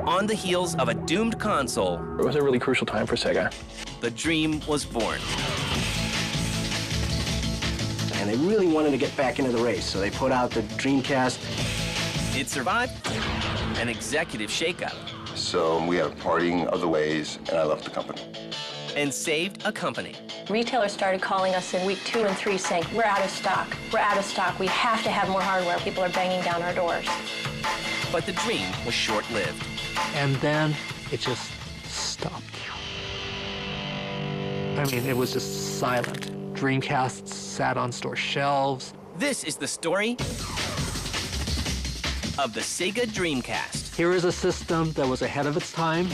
On the heels of a doomed console, it was a really crucial time for Sega. the dream was born. And they really wanted to get back into the race, so they put out the Dreamcast. It survived an executive shakeup So we had a parting of the ways, and I left the company. and saved a company. Retailers started calling us in week 2 and 3 saying, we're out of stock, we're out of stock, we have to have more hardware. People are banging down our doors. But the dream was short-lived. And then it just stopped. I mean, it was just silent. Dreamcasts sat on store shelves. This is the story of the SEGA Dreamcast. Here is a system that was ahead of its time.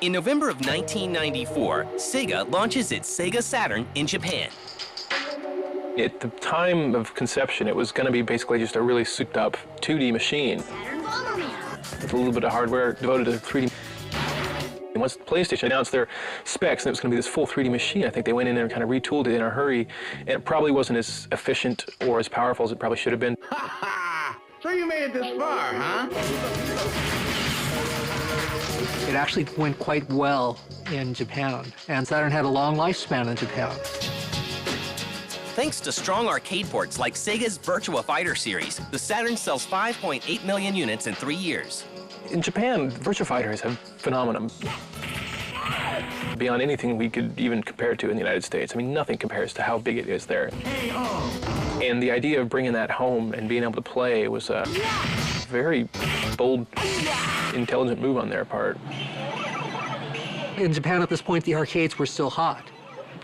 In November of 1994, Sega launches its Sega Saturn in Japan. At the time of conception, it was going to be basically just a really souped-up 2D machine with a little bit of hardware devoted to 3D. And once PlayStation announced their specs and it was going to be this full 3D machine, I think they went in there and kind of retooled it in a hurry, and it probably wasn't as efficient or as powerful as it probably should have been. Ha ha! So you made it this far, huh? It actually went quite well in Japan, and Saturn had a long lifespan in Japan. Thanks to strong arcade ports like Sega's Virtua Fighter series, the Saturn sells 5.8 million units in 3 years. In Japan, Virtua Fighter is a phenomenon beyond anything we could even compare it to in the United States. I mean, nothing compares to how big it is there. And the idea of bringing that home and being able to play was a very bold, intelligent move on their part. In Japan at this point, the arcades were still hot.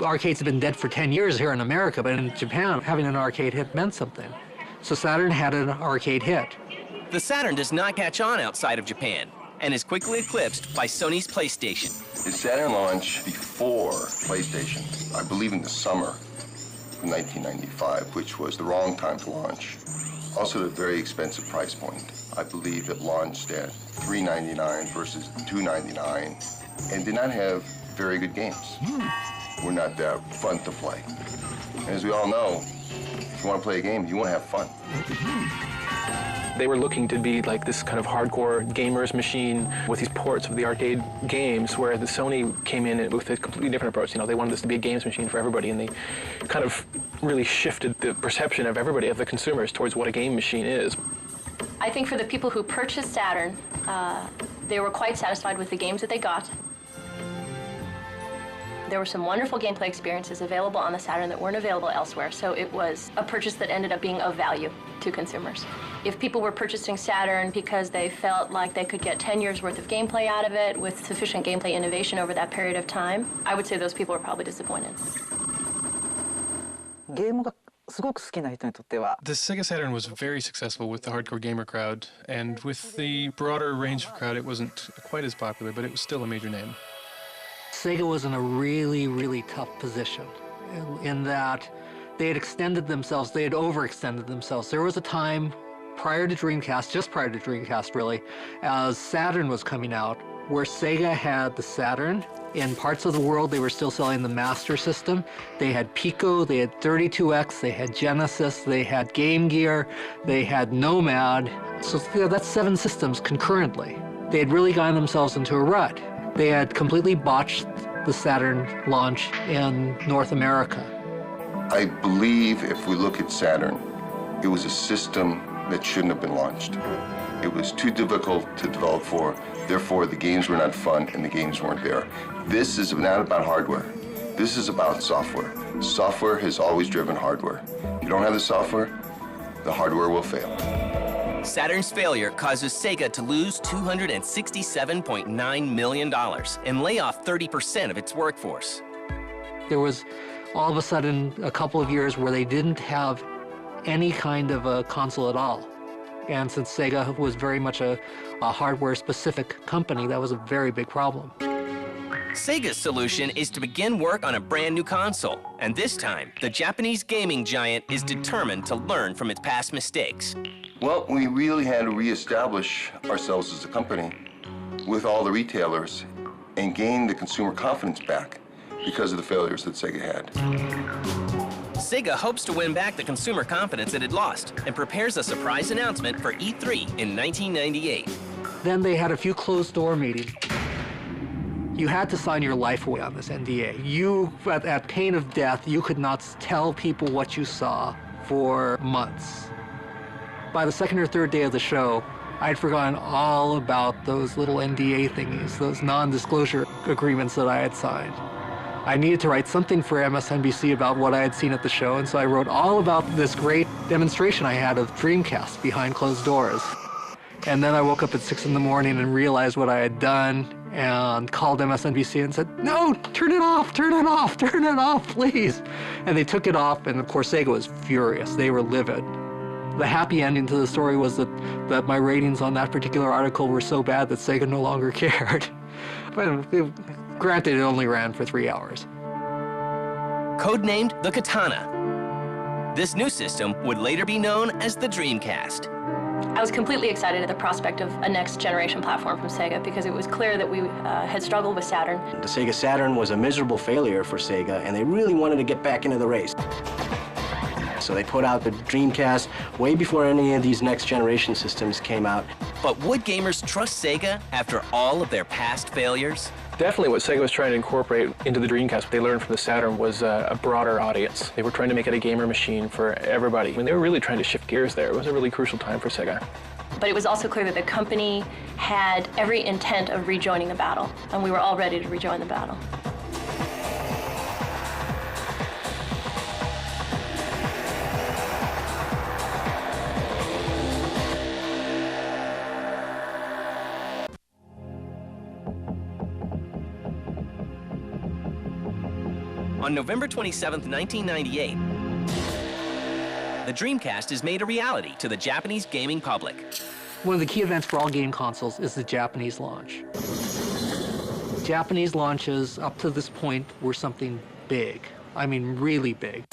Arcades have been dead for 10 years here in America, but in Japan, having an arcade hit meant something. So Saturn had an arcade hit. The Saturn does not catch on outside of Japan and is quickly eclipsed by Sony's PlayStation. The Saturn launched before PlayStation, I believe in the summer of 1995, which was the wrong time to launch. Also at a very expensive price point. I believe it launched at $399 versus $299 and did not have very good games. Were not that fun to play. And as we all know, if you want to play a game, you want to have fun. They were looking to be like this kind of hardcore gamers machine with these ports of the arcade games, where the Sony came in with a completely different approach. You know, they wanted this to be a games machine for everybody, and they kind of really shifted the perception of everybody, of the consumers, towards what a game machine is. I think for the people who purchased Saturn, they were quite satisfied with the games that they got. There were some wonderful gameplay experiences available on the Saturn that weren't available elsewhere, so it was a purchase that ended up being of value to consumers. If people were purchasing Saturn because they felt like they could get 10 years worth of gameplay out of it with sufficient gameplay innovation over that period of time, I would say those people were probably disappointed. The Sega Saturn was very successful with the hardcore gamer crowd, and with the broader range of crowd, it wasn't quite as popular, but it was still a major name. Sega was in a really, really tough position in that they had extended themselves, they had overextended themselves. There was a time prior to Dreamcast, just prior to Dreamcast really, as Saturn was coming out, where Sega had the Saturn. In parts of the world, they were still selling the Master System. They had Pico, they had 32X, they had Genesis, they had Game Gear, they had Nomad. So yeah, that's 7 systems concurrently. They had really gotten themselves into a rut. They had completely botched the Saturn launch in North America. I believe if we look at Saturn, it was a system that shouldn't have been launched. It was too difficult to develop for, therefore the games were not fun and the games weren't there. This is not about hardware. This is about software. Software has always driven hardware. If you don't have the software, the hardware will fail. Saturn's failure causes Sega to lose $267.9 million and lay off 30% of its workforce. There was all of a sudden a couple of years where they didn't have any kind of a console at all. And since Sega was very much a hardware-specific company, that was a very big problem. Sega's solution is to begin work on a brand new console, and this time, the Japanese gaming giant is determined to learn from its past mistakes. Well, we really had to reestablish ourselves as a company with all the retailers and gain the consumer confidence back because of the failures that Sega had. Sega hopes to win back the consumer confidence it had lost and prepares a surprise announcement for E3 in 1998. Then they had a few closed-door meetings. You had to sign your life away on this NDA. You, at pain of death, you could not tell people what you saw for months. By the second or third day of the show, I'd forgotten all about those little NDA thingies, those non-disclosure agreements that I had signed. I needed to write something for MSNBC about what I had seen at the show, and so I wrote all about this great demonstration I had of Dreamcast behind closed doors. And then I woke up at 6 in the morning and realized what I had done and called MSNBC and said, "No, turn it off, turn it off, turn it off, please." And they took it off, and of course Sega was furious. They were livid. The happy ending to the story was that my ratings on that particular article were so bad that Sega no longer cared. But granted, it only ran for 3 hours. Codenamed the Katana. This new system would later be known as the Dreamcast. I was completely excited at the prospect of a next-generation platform from Sega because it was clear that we had struggled with Saturn. The Sega Saturn was a miserable failure for Sega, and they really wanted to get back into the race. So they put out the Dreamcast way before any of these next-generation systems came out. But would gamers trust Sega after all of their past failures? Definitely what Sega was trying to incorporate into the Dreamcast, what they learned from the Saturn, was a broader audience. They were trying to make it a gamer machine for everybody. I mean, they were really trying to shift gears there. It was a really crucial time for Sega. But it was also clear that the company had every intent of rejoining the battle, and we were all ready to rejoin the battle. On November 27, 1998, the Dreamcast is made a reality to the Japanese gaming public. One of the key events for all game consoles is the Japanese launch. Japanese launches up to this point were something big. I mean, really big.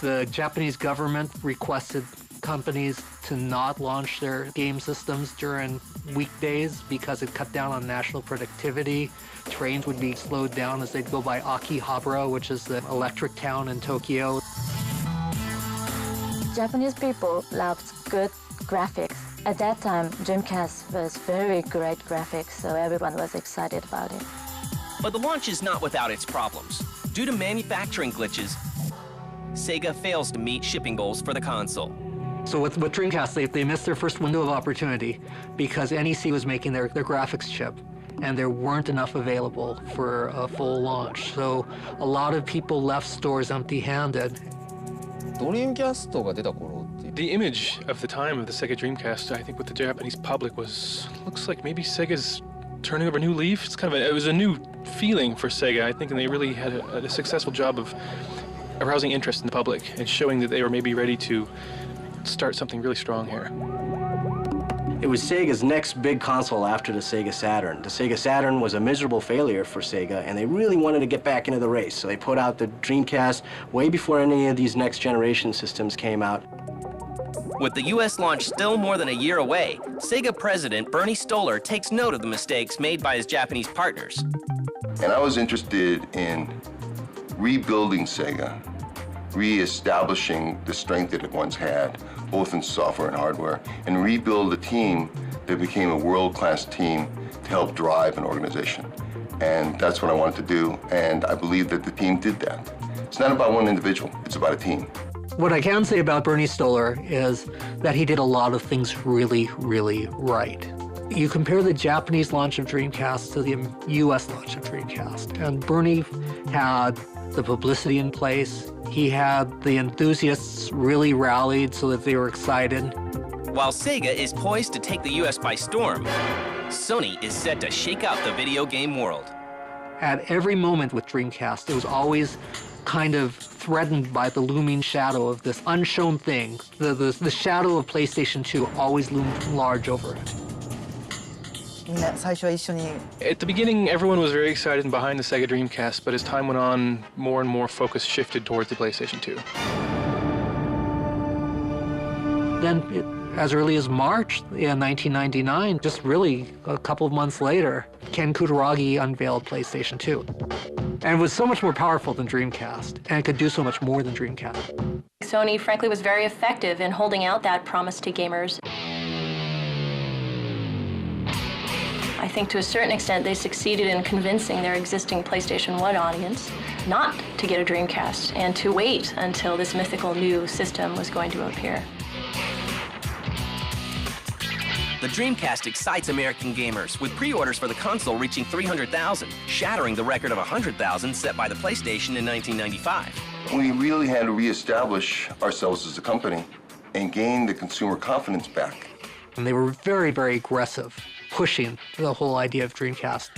The Japanese government requested companies to not launch their game systems during weekdays because it cut down on national productivity. Trains would be slowed down as they'd go by Akihabara, which is the electric town in Tokyo. Japanese people loved good graphics. At that time, Dreamcast was very great graphics, so everyone was excited about it. But the launch is not without its problems. Due to manufacturing glitches, Sega fails to meet shipping goals for the console. So with Dreamcast, they missed their first window of opportunity because NEC was making their graphics chip, and there weren't enough available for a full launch. So a lot of people left stores empty-handed. The image of the time of the Sega Dreamcast, I think, with the Japanese public looks like maybe Sega's turning over a new leaf. It was a new feeling for Sega, I think, and they really had a successful job of arousing interest in the public and showing that they were maybe ready to start something really strong here. It was Sega's next big console after the Sega Saturn. The Sega Saturn was a miserable failure for Sega, and they really wanted to get back into the race. So they put out the Dreamcast way before any of these next-generation systems came out. With the US launch still more than a year away, Sega president Bernie Stolar takes note of the mistakes made by his Japanese partners. And I was interested in rebuilding Sega, re-establishing the strength that it once had, both in software and hardware, and rebuild a team that became a world-class team to help drive an organization. And that's what I wanted to do, and I believe that the team did that. It's not about one individual, it's about a team. What I can say about Bernie Stolar is that he did a lot of things really, really right. You compare the Japanese launch of Dreamcast to the US launch of Dreamcast, and Bernie had the publicity in place. He had the enthusiasts really rallied so that they were excited. While Sega is poised to take the US by storm, Sony is set to shake out the video game world. At every moment with Dreamcast, it was always kind of threatened by the looming shadow of this unshown thing. The shadow of PlayStation 2 always loomed large over it. みんな最初は一緒に At the beginning, everyone was very excited and behind the SEGA Dreamcast, but as time went on, more and more focus shifted towards the PlayStation 2. Then, as early as March in 1999, just really a couple of months later, Ken Kutaragi unveiled PlayStation 2. And it was so much more powerful than Dreamcast, and it could do so much more than Dreamcast. Sony, frankly, was very effective in holding out that promise to gamers. I think to a certain extent they succeeded in convincing their existing PlayStation 1 audience not to get a Dreamcast and to wait until this mythical new system was going to appear. The Dreamcast excites American gamers, with pre-orders for the console reaching 300,000, shattering the record of 100,000 set by the PlayStation in 1995. We really had to reestablish ourselves as a company and gain the consumer confidence back. And they were very, very aggressive, pushing the whole idea of Dreamcast.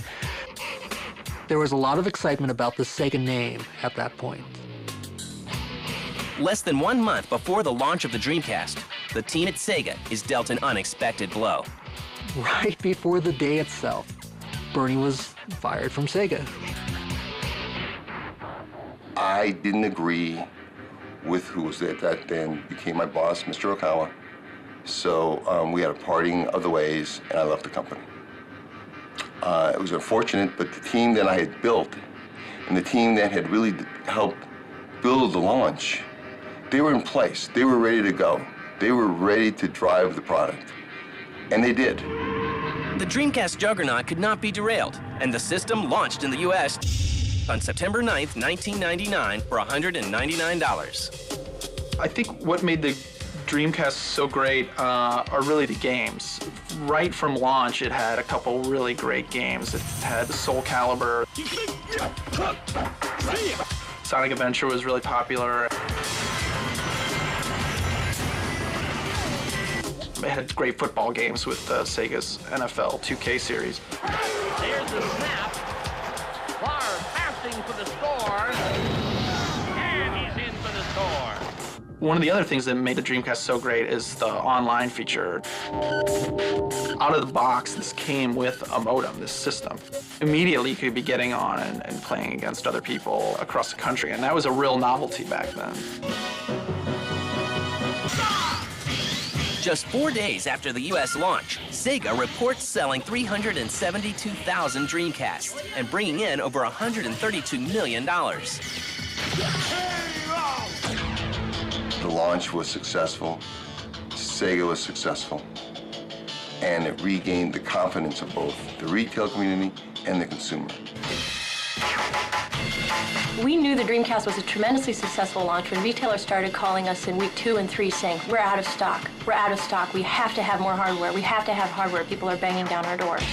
There was a lot of excitement about the Sega name at that point. Less than 1 month before the launch of the Dreamcast, the team at Sega is dealt an unexpected blow. Right before the day itself, Bernie was fired from Sega. I didn't agree with who was at that then became my boss, Mr. Okawa. So we had a parting of the ways, and I left the company. It was unfortunate, but the team that I had built and the team that had really helped build the launch, they were in place. They were ready to go. They were ready to drive the product, and they did. The Dreamcast juggernaut could not be derailed, and the system launched in the U.S. on September 9th, 1999 for $199. I think what made the Dreamcast so great are really the games. Right from launch, it had a couple really great games. It had Soul Calibur. Sonic Adventure was really popular. It had great football games with Sega's NFL 2K series. There's the snap. Barr passing for the score. And he's in for the score. One of the other things that made the Dreamcast so great is the online feature. Out of the box, this came with a modem, this system. Immediately, you could be getting on and playing against other people across the country, and that was a real novelty back then. Just 4 days after the U.S. launch, Sega reports selling 372,000 Dreamcasts and bringing in over $132 million. The launch was successful, Sega was successful, and it regained the confidence of both the retail community and the consumer. We knew the Dreamcast was a tremendously successful launch when retailers started calling us in week 2 and 3 saying, we're out of stock, we're out of stock, we have to have more hardware, we have to have hardware, people are banging down our doors.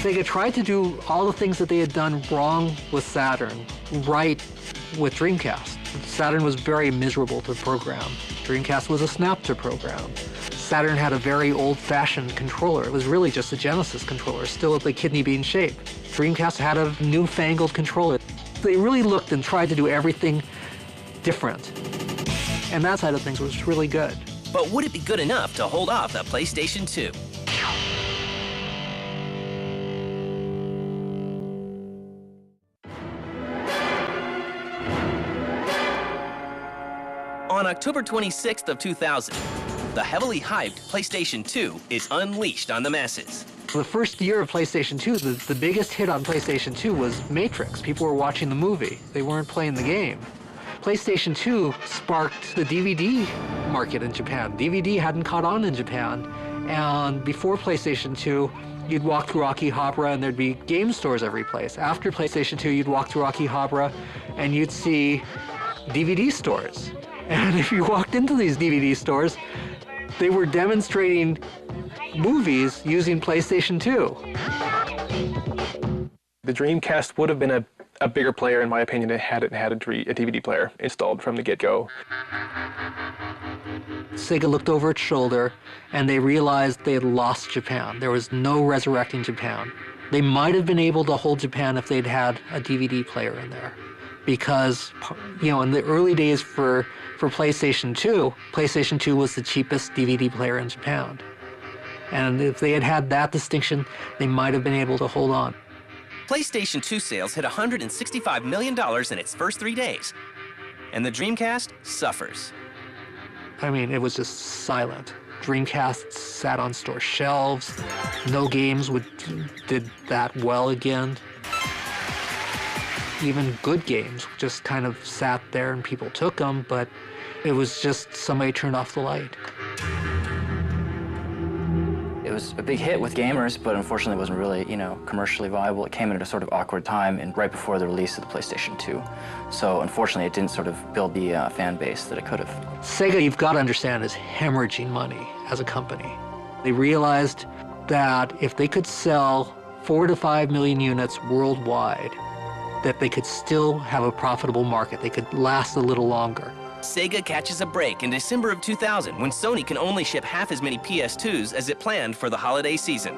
Sega tried to do all the things that they had done wrong with Saturn, right with Dreamcast. Saturn was very miserable to program. Dreamcast was a snap to program. Saturn had a very old-fashioned controller. It was really just a Genesis controller, still at the kidney bean shape. Dreamcast had a newfangled controller. They really looked and tried to do everything different. And that side of things was really good. But would it be good enough to hold off the PlayStation 2? On October 26th of 2000, the heavily hyped PlayStation 2 is unleashed on the masses. The first year of PlayStation 2, the biggest hit on PlayStation 2 was Matrix. People were watching the movie. They weren't playing the game. PlayStation 2 sparked the DVD market in Japan. DVD hadn't caught on in Japan. And before PlayStation 2, you'd walk through Akihabara and there'd be game stores every place. After PlayStation 2, you'd walk through Akihabara and you'd see DVD stores. And if you walked into these DVD stores, they were demonstrating movies using PlayStation 2. The Dreamcast would have been a bigger player, in my opinion, had it had a DVD player installed from the get-go. Sega looked over its shoulder, and they realized they had lost Japan. There was no resurrecting Japan. They might have been able to hold Japan if they'd had a DVD player in there. Because, you know, in the early days for PlayStation 2, PlayStation 2 was the cheapest DVD player in Japan. And if they had had that distinction, they might have been able to hold on. PlayStation 2 sales hit $165 million in its first 3 days, and the Dreamcast suffers. I mean, it was just silent. Dreamcast sat on store shelves. No games did that well again. Even good games just kind of sat there and people took them, but it was just somebody turned off the light. It was a big hit with gamers, but unfortunately it wasn't really, commercially viable. It came at a sort of awkward time and right before the release of the PlayStation 2. So unfortunately it didn't sort of build the fan base that it could have. Sega, you've got to understand, is hemorrhaging money as a company. They realized that if they could sell 4 to 5 million units worldwide, that they could still have a profitable market. They could last a little longer. Sega catches a break in December of 2000 when Sony can only ship half as many PS2s as it planned for the holiday season.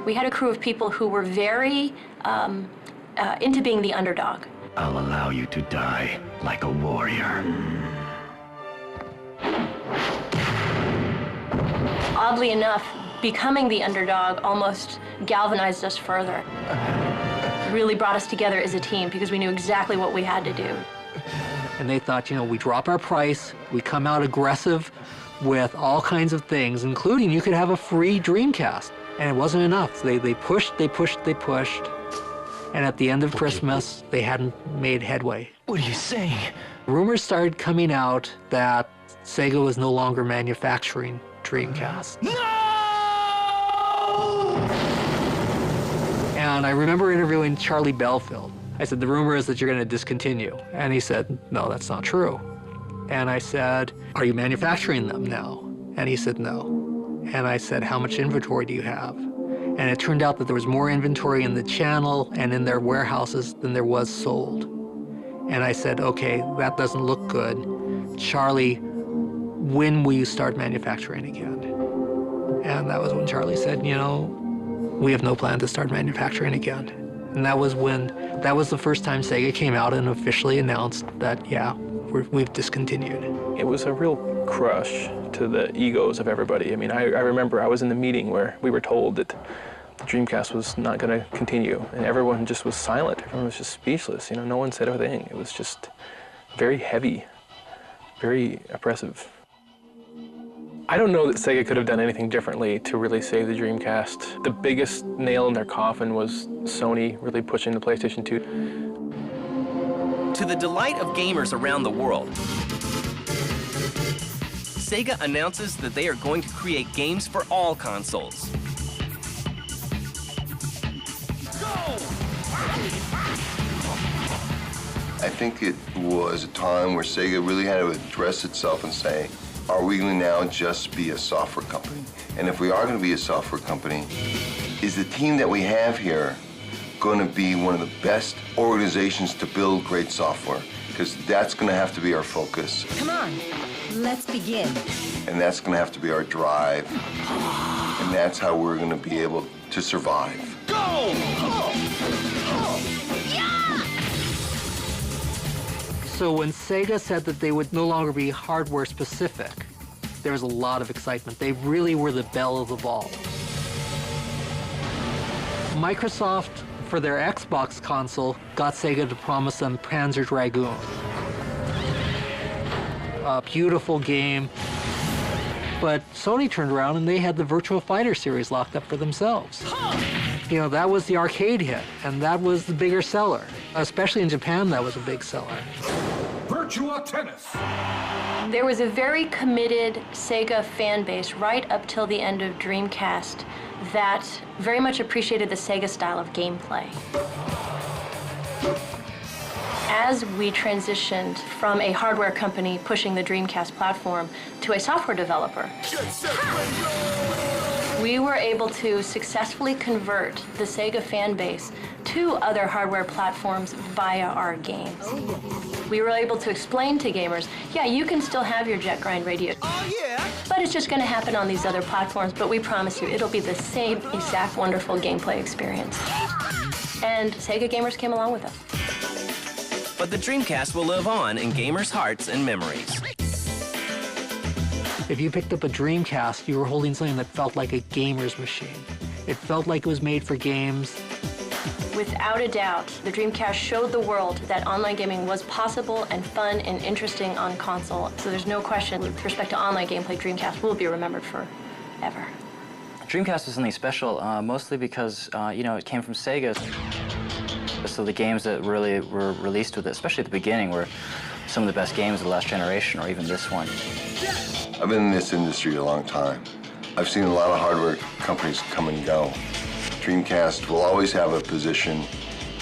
We had a crew of people who were very into being the underdog. I'll allow you to die like a warrior. Oddly enough, becoming the underdog almost galvanized us further. Really brought us together as a team because we knew exactly what we had to do. And they thought, we drop our price, we come out aggressive with all kinds of things, including you could have a free Dreamcast. And it wasn't enough. They pushed. And at the end of Christmas, they hadn't made headway. What are you saying? Rumors started coming out that Sega was no longer manufacturing Dreamcast. No! And I remember interviewing Charlie Belfield. I said, the rumor is that you're going to discontinue. And he said, no, that's not true. And I said, are you manufacturing them now? And he said, no. And I said, how much inventory do you have? And it turned out that there was more inventory in the channel and in their warehouses than there was sold. And I said, okay, that doesn't look good. Charlie, when will you start manufacturing again? And that was when Charlie said, we have no plan to start manufacturing again. And that was the first time Sega came out and officially announced that, yeah, we've discontinued. It was a real crush to the egos of everybody. I mean, I remember I was in the meeting where we were told that the Dreamcast was not going to continue, and everyone just was silent. Everyone was just speechless. No one said a thing. It was just very heavy, very oppressive. I don't know that Sega could have done anything differently to really save the Dreamcast. The biggest nail in their coffin was Sony really pushing the PlayStation 2. To the delight of gamers around the world, Sega announces that they are going to create games for all consoles. I think it was a time where Sega really had to address itself and say, are we going to now just be a software company? And if we are going to be a software company, is the team that we have here going to be one of the best organizations to build great software? Because that's going to have to be our focus. Come on, let's begin. And that's going to have to be our drive. And that's how we're going to be able to survive. Go! So when Sega said that they would no longer be hardware specific, there was a lot of excitement. They really were the belle of the ball. Microsoft, for their Xbox console, got Sega to promise them Panzer Dragoon. A beautiful game. But Sony turned around and they had the Virtua Fighter series locked up for themselves. That was the arcade hit, and that was the bigger seller. Especially in Japan, that was a big seller. Virtua Tennis. There was a very committed Sega fan base right up till the end of Dreamcast that very much appreciated the Sega style of gameplay. As we transitioned from a hardware company pushing the Dreamcast platform to a software developer, we were able to successfully convert the Sega fan base to other hardware platforms via our games. We were able to explain to gamers, yeah, you can still have your jet grind radio, but it's just going to happen on these other platforms, but we promise you it'll be the same exact wonderful gameplay experience. And Sega gamers came along with us. But the Dreamcast will live on in gamers' hearts and memories. If you picked up a Dreamcast, you were holding something that felt like a gamer's machine. It felt like it was made for games. Without a doubt, the Dreamcast showed the world that online gaming was possible and fun and interesting on console. So there's no question, with respect to online gameplay, Dreamcast will be remembered forever. Dreamcast was something special, mostly because, you know, it came from Sega. So the games that really were released with it, especially at the beginning, were some of the best games of the last generation, or even this one. I've been in this industry a long time. I've seen a lot of hardware companies come and go. Dreamcast will always have a position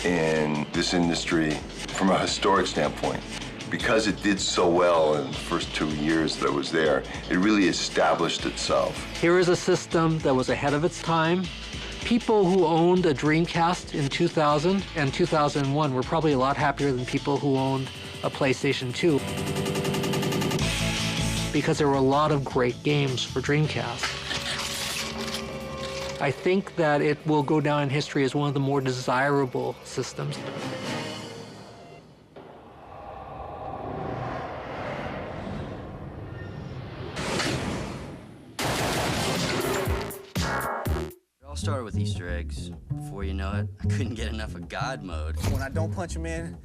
in this industry from a historic standpoint. Because it did so well in the first 2 years that it was there, it really established itself. Here is a system that was ahead of its time. People who owned a Dreamcast in 2000 and 2001 were probably a lot happier than people who owned a PlayStation 2. Because there were a lot of great games for Dreamcast. I think that it will go down in history as one of the more desirable systems. It all started with Easter eggs. Before you know it, I couldn't get enough of God mode. When I don't punch him in,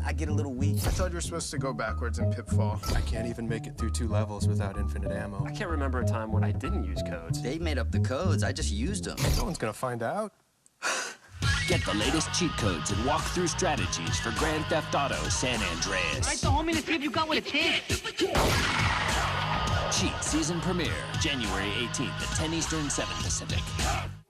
I get a little weak. I thought you were supposed to go backwards in Pitfall. I can't even make it through 2 levels without infinite ammo. I can't remember a time when I didn't use codes. They made up the codes, I just used them. No one's gonna find out. Get the latest cheat codes and walk-through strategies for Grand Theft Auto San Andreas. Right to homie to see if you got what it takes. Cheat season premiere, January 18th at 10 Eastern, 7 Pacific.